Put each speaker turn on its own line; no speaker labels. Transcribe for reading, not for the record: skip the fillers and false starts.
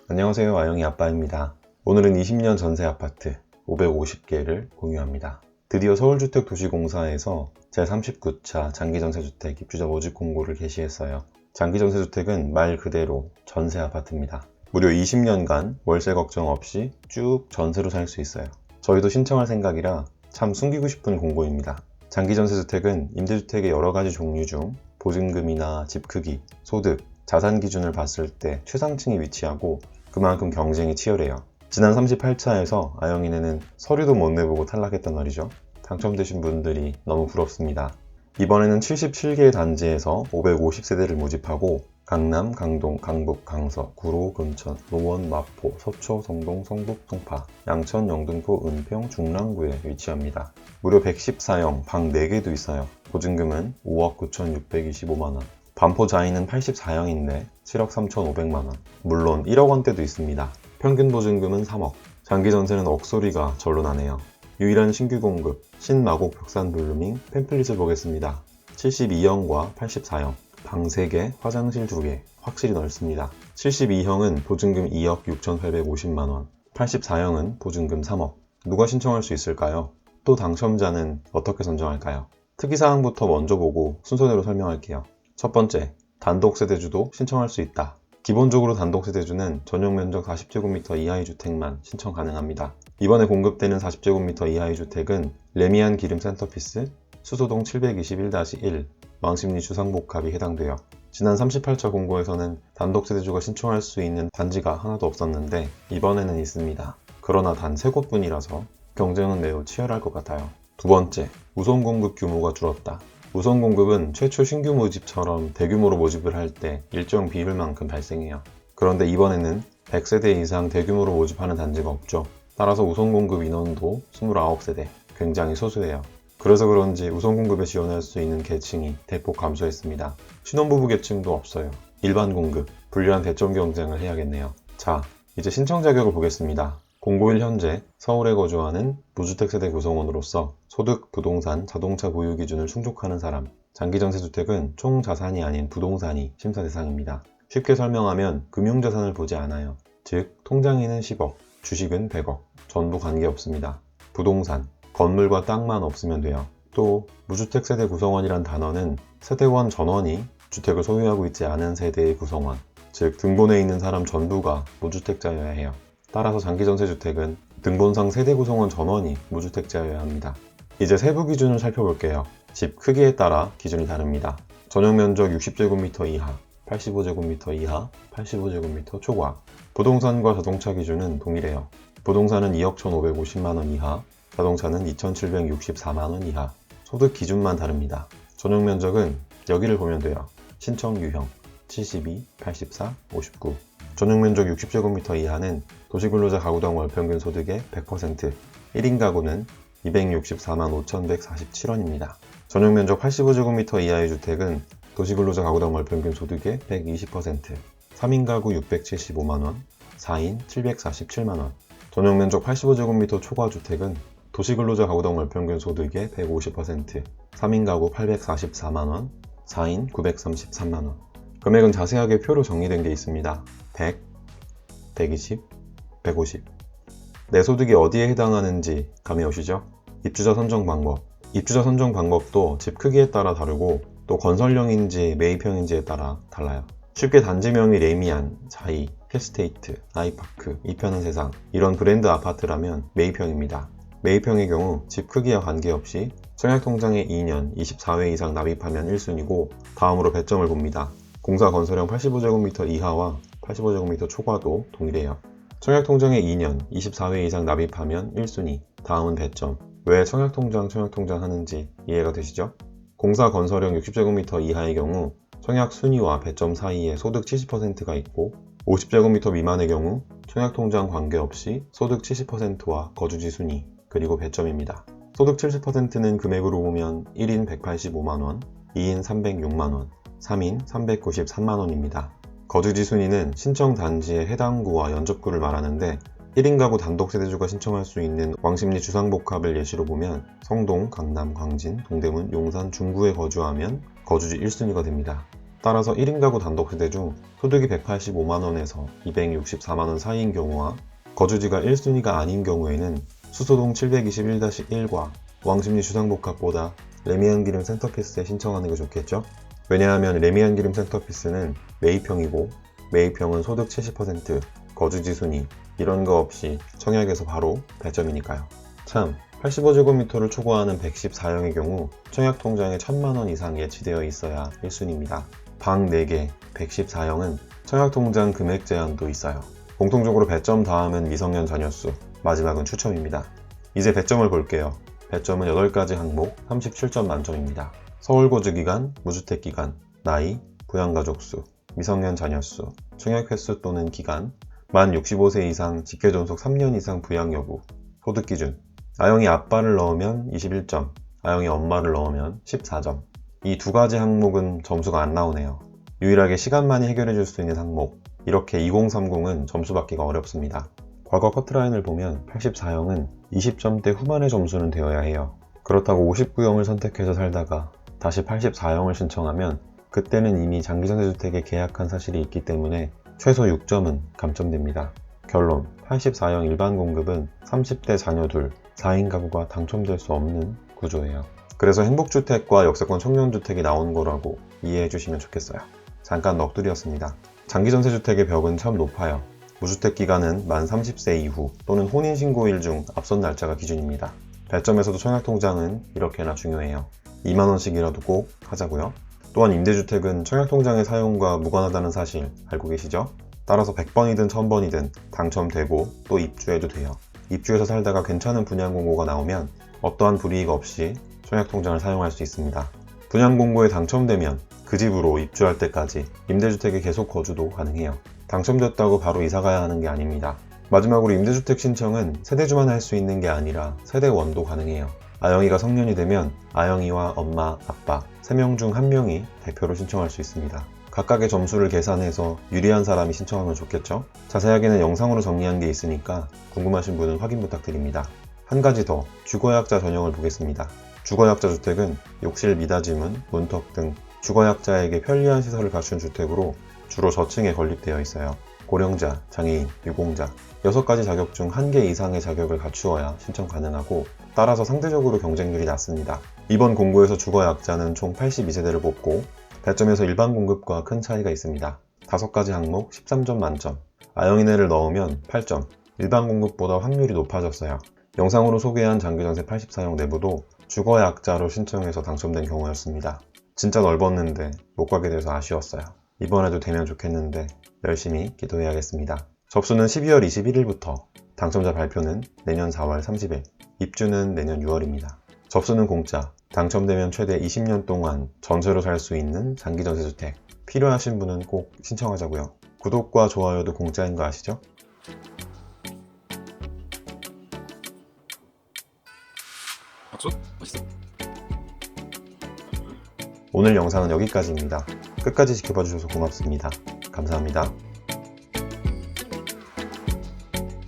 안녕하세요, 아영이 아빠입니다. 오늘은 20년 전세 아파트 550개를 공유합니다. 드디어 서울주택도시공사에서 제39차 장기전세주택 입주자 모집 공고를 게시했어요. 장기전세주택은 말 그대로 전세 아파트입니다. 무려 20년간 월세 걱정 없이 쭉 전세로 살 수 있어요. 저희도 신청할 생각이라 참 숨기고 싶은 공고입니다. 장기전세주택은 임대주택의 여러가지 종류 중 보증금이나 집 크기, 소득, 자산 기준을 봤을 때 최상층에 위치하고 그만큼 경쟁이 치열해요. 지난 38차에서 아영이네는 서류도 못 내보고 탈락했단 말이죠. 당첨되신 분들이 너무 부럽습니다. 이번에는 77개의 단지에서 550세대를 모집하고 강남, 강동, 강북, 강서, 구로, 금천, 노원, 마포, 서초, 성동, 성북, 송파, 양천, 영등포, 은평, 중랑구에 위치합니다. 무려 114형, 방 4개도 있어요. 보증금은 5억 9,625만원. 반포자이는 84형인데 7억 3,500만원. 물론 1억 원대도 있습니다. 평균 보증금은 3억. 장기전세는 억소리가 절로 나네요. 유일한 신규 공급, 신마곡 벽산블루밍 팸플릿을 보겠습니다. 72형과 84형, 방 3개, 화장실 2개, 확실히 넓습니다. 72형은 보증금 2억 6,850만원, 84형은 보증금 3억. 누가 신청할 수 있을까요? 또 당첨자는 어떻게 선정할까요? 특이사항부터 먼저 보고 순서대로 설명할게요. 첫 번째, 단독세대주도 신청할 수 있다. 기본적으로 단독세대주는 전용면적 40제곱미터 이하의 주택만 신청 가능합니다. 이번에 공급되는 40제곱미터 이하의 주택은 레미안 기름 센터피스, 수소동 721-1, 왕십리 주상복합이 해당돼요. 지난 38차 공고에서는 단독세대주가 신청할 수 있는 단지가 하나도 없었는데 이번에는 있습니다. 그러나 단 3곳뿐이라서 경쟁은 매우 치열할 것 같아요. 두 번째, 우선 공급 규모가 줄었다. 우선 공급은 최초 신규 모집처럼 대규모로 모집을 할 때 일정 비율만큼 발생해요. 그런데 이번에는 100세대 이상 대규모로 모집하는 단지가 없죠. 따라서 우선 공급 인원도 29세대, 굉장히 소수해요. 그래서 그런지 우선 공급에 지원할 수 있는 계층이 대폭 감소했습니다. 신혼부부 계층도 없어요. 일반 공급, 불리한 대점 경쟁을 해야겠네요. 자, 이제 신청 자격을 보겠습니다. 공고일 현재 서울에 거주하는 무주택 세대 구성원으로서 소득, 부동산, 자동차 보유 기준을 충족하는 사람. 장기전세주택은 총 자산이 아닌 부동산이 심사 대상입니다. 쉽게 설명하면 금융자산을 보지 않아요. 즉, 통장에는 10억, 주식은 100억, 전부 관계없습니다. 부동산, 건물과 땅만 없으면 돼요. 또 무주택 세대 구성원이란 단어는 세대원 전원이 주택을 소유하고 있지 않은 세대의 구성원, 즉 등본에 있는 사람 전부가 무주택자여야 해요. 따라서 장기전세주택은 등본상 세대 구성원 전원이 무주택자여야 합니다. 이제 세부 기준을 살펴볼게요. 집 크기에 따라 기준이 다릅니다. 전용면적 60제곱미터 이하, 85제곱미터 이하, 85제곱미터 초과. 부동산과 자동차 기준은 동일해요. 부동산은 2억 1,550만원 이하, 자동차는 2,764만원 이하. 소득 기준만 다릅니다. 전용면적은 여기를 보면 돼요. 신청 유형 72, 84, 59. 전용면적 60제곱미터 이하는 도시근로자 가구당 월평균 소득의 100%, 1인 가구는 264만 5,147원입니다. 전용면적 85제곱미터 이하의 주택은 도시근로자 가구당 월평균 소득의 120%, 3인 가구 675만원, 4인 747만원. 전용면적 85제곱미터 초과 주택은 도시근로자 가구당 월평균 소득의 150%, 3인 가구 844만원, 4인 933만원. 금액은 자세하게 표로 정리된 게 있습니다. 100, 120, 150. 내 소득이 어디에 해당하는지 감이 오시죠? 입주자 선정 방법. 입주자 선정 방법도 집 크기에 따라 다르고 또 건설형인지 매입형인지에 따라 달라요. 쉽게 단지명이 레미안, 자이, 힐스테이트, 아이파크, 이편은 세상 이런 브랜드 아파트라면 매입형입니다. 매입형의 경우 집 크기와 관계없이 청약통장에 2년 24회 이상 납입하면 1순위고 다음으로 배점을 봅니다. 공사 건설형 85제곱미터 이하와 85제곱미터 초과도 동일해요. 청약통장에 2년 24회 이상 납입하면 1순위, 다음은 배점. 왜 청약통장 하는지 이해가 되시죠? 공사 건설형 60제곱미터 이하의 경우 청약 순위와 배점 사이에 소득 70%가 있고 50제곱미터 미만의 경우 청약통장 관계없이 소득 70%와 거주지 순위, 그리고 배점입니다. 소득 70%는 금액으로 보면 1인 185만원, 2인 306만원, 3인 393만원입니다. 거주지 순위는 신청 단지의 해당 구와 연접구를 말하는데 1인 가구 단독세대주가 신청할 수 있는 왕십리 주상복합을 예시로 보면 성동, 강남, 광진, 동대문, 용산, 중구에 거주하면 거주지 1순위가 됩니다. 따라서 1인 가구 단독 세대 중 소득이 185만원에서 264만원 사이인 경우와 거주지가 1순위가 아닌 경우에는 수소동 721-1과 왕십리 주상복합보다 레미안 기름 센터피스에 신청하는 게 좋겠죠? 왜냐하면 레미안 기름 센터피스는 매입형이고 매입형은 소득 70%, 거주지 순위 이런 거 없이 청약에서 바로 배점이니까요. 참, 85제곱미터를 초과하는 114형의 경우 청약통장에 1000만원 이상 예치되어 있어야 1순위입니다. 방 4개, 114형은 청약통장 금액 제한도 있어요. 공통적으로 배점 다음은 미성년 자녀수, 마지막은 추첨입니다. 이제 배점을 볼게요. 배점은 8가지 항목 37점 만점입니다. 서울 거주기간, 무주택기간, 나이, 부양가족수, 미성년 자녀수, 청약 횟수 또는 기간, 만 65세 이상 직계존속 3년 이상 부양 여부, 소득기준, 아영이 아빠를 넣으면 21점, 아영이 엄마를 넣으면 14점. 이 두 가지 항목은 점수가 안 나오네요. 유일하게 시간만이 해결해 줄 수 있는 항목, 이렇게 2030은 점수 받기가 어렵습니다. 과거 커트라인을 보면 84형은 20점대 후반의 점수는 되어야 해요. 그렇다고 59형을 선택해서 살다가 다시 84형을 신청하면 그때는 이미 장기전세주택에 계약한 사실이 있기 때문에 최소 6점은 감점됩니다. 결론, 84형 일반 공급은 30대 자녀 둘, 4인 가구가 당첨될 수 없는 구조예요. 그래서 행복주택과 역세권 청년주택이 나온 거라고 이해해 주시면 좋겠어요. 잠깐 넋두리였습니다. 장기전세주택의 벽은 참 높아요. 무주택 기간은 만 30세 이후 또는 혼인신고일 중 앞선 날짜가 기준입니다. 배점에서도 청약통장은 이렇게나 중요해요. 2만원씩이라도 꼭 하자고요. 또한 임대주택은 청약통장의 사용과 무관하다는 사실 알고 계시죠? 따라서 100번이든 1000번이든 당첨되고 또 입주해도 돼요. 입주해서 살다가 괜찮은 분양공고가 나오면 어떠한 불이익 없이 청약통장을 사용할 수 있습니다. 분양공고에 당첨되면 그 집으로 입주할 때까지 임대주택에 계속 거주도 가능해요. 당첨됐다고 바로 이사가야 하는 게 아닙니다. 마지막으로 임대주택 신청은 세대주만 할 수 있는 게 아니라 세대원도 가능해요. 아영이가 성년이 되면 아영이와 엄마, 아빠 3명 중 1명이 대표로 신청할 수 있습니다. 각각의 점수를 계산해서 유리한 사람이 신청하면 좋겠죠? 자세하게는 영상으로 정리한 게 있으니까 궁금하신 분은 확인 부탁드립니다. 한 가지 더, 주거약자 전형을 보겠습니다. 주거약자 주택은 욕실, 미닫이문, 문턱 등 주거약자에게 편리한 시설을 갖춘 주택으로 주로 저층에 건립되어 있어요. 고령자, 장애인, 유공자 6가지 자격 중 1개 이상의 자격을 갖추어야 신청 가능하고 따라서 상대적으로 경쟁률이 낮습니다. 이번 공고에서 주거약자는 총 82세대를 뽑고 배점에서 일반 공급과 큰 차이가 있습니다. 5가지 항목 13점 만점, 아영이네를 넣으면 8점, 일반 공급보다 확률이 높아졌어요. 영상으로 소개한 장기전세 84형 내부도 주거약자로 신청해서 당첨된 경우였습니다. 진짜 넓었는데 못 가게 돼서 아쉬웠어요. 이번에도 되면 좋겠는데 열심히 기도해야겠습니다. 접수는 12월 21일부터, 당첨자 발표는 내년 4월 30일, 입주는 내년 6월입니다. 접수는 공짜, 당첨되면 최대 20년 동안 전세로 살 수 있는 장기전세주택. 필요하신 분은 꼭 신청하자고요. 구독과 좋아요도 공짜인 거 아시죠?
박수? 멋있어.
오늘 영상은 여기까지입니다. 끝까지 지켜봐 주셔서 고맙습니다. 감사합니다.